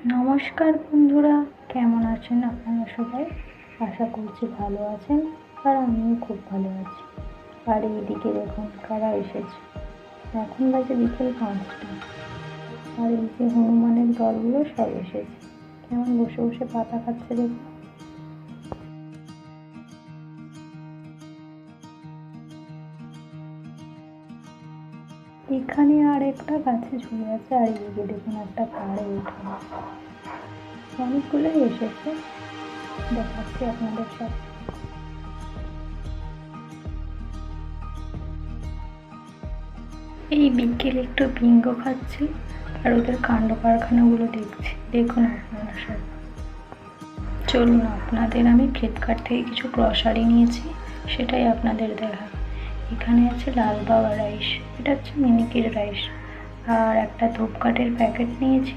নমস্কার বন্ধুরা, কেমন আছেন আপনারা সবাই? আশা করছি ভালো আছেন। আর আমিও খুব ভালো আছি। আর এইদিকে দেখুন কারা এসেছে। এখন বাজে বিকেল 5টা। আর এই যে হনুমানের দলগুলো সব এসেছে। কেমন বসে বসে পাতা খাচ্ছে দেখুন। এখানে আর একটা গাছে ঝুলে আছে, আর এইদিকে দেখুন একটা তারে উঠে অনেকগুলোই এসেছে। দেখাচ্ছি আপনাদের সাথে। এই বিকেলে একটু বিঙ্গ খাচ্ছি আর ওদের কাণ্ড কারখানাগুলো দেখছি। দেখুন আপনারা সব। চলুন, আপনাদের আমি ফ্লিপকার্ট থেকে কিছু গ্রসারি নিয়েছি, সেটাই আপনাদের দেখা। এখানে আছে লাল বাবা রাইস, এটা হচ্ছে মিনিকেট রাইস। আর একটা ধূপকাঠের প্যাকেট নিয়েছি,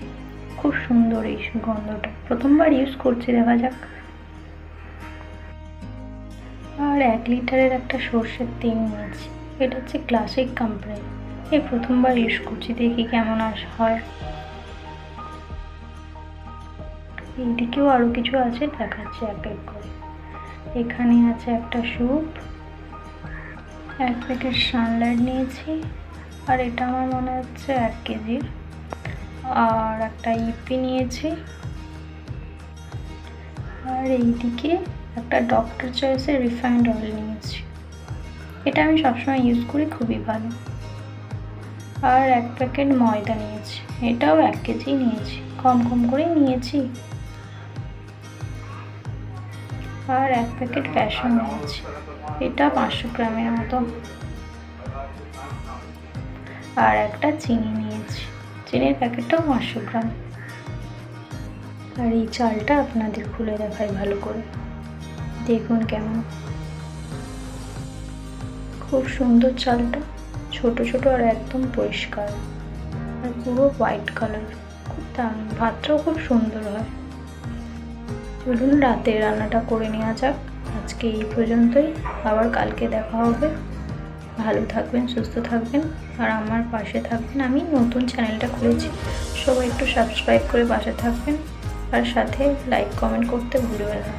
খুব সুন্দর এই সুগন্ধটা, প্রথমবার ইউজ করছি, দেখা যাক। আর 1 লিটারের একটা সর্ষের তেল নিয়েছি, এটা হচ্ছে ক্লাসিক কোম্পানি। এই প্রথমবার ইউজ করছি, দেখি কেমন হয়। এইদিকেও আরও কিছু আছে, দেখাচ্ছি এক এক করে। এখানে আছে একটা স্যুপ, 1 প্যাকেট সানলাইট নিয়েছি, আর এটা আমার মনে হচ্ছে 1 কেজির। আর একটা ইপি নিয়েছি। আর এইদিকে একটা ডক্টর চয়েসের রিফাইন্ড অয়েল নিয়েছি, এটা আমি সবসময় ইউজ করি, খুবই ভালো। আর 1 প্যাকেট ময়দা নিয়েছি, এটাও 1 কেজি নিয়েছি, কম কম করে নিয়েছি। আর 1 প্যাকেট বেসন নিয়েছি, এটা 500 গ্রামের মতো। আর একটা চিনি নিয়েছি, চিনির প্যাকেটটাও 500 গ্রাম। আর এই চালটা আপনাদের খুলে দেখাই ভালো করে, দেখুন কেমন, খুব সুন্দর চালটা, ছোট ছোট আর একদম পরিষ্কার, আর পুরো হোয়াইট কালার, খুব দারুণ, ভাতটাও খুব সুন্দর হয়। চলুন রাতের রান্নাটা করে নেওয়া যাক। আজকে এই পর্যন্তই, আবার কালকে দেখা হবে। ভালো থাকবেন, সুস্থ থাকবেন, আর আমার পাশে থাকবেন। আমি নতুন চ্যানেলটা খুলেছি, সবাই একটু সাবস্ক্রাইব করে পাশে থাকবেন, আর সাথে লাইক কমেন্ট করতে ভুলবেন না।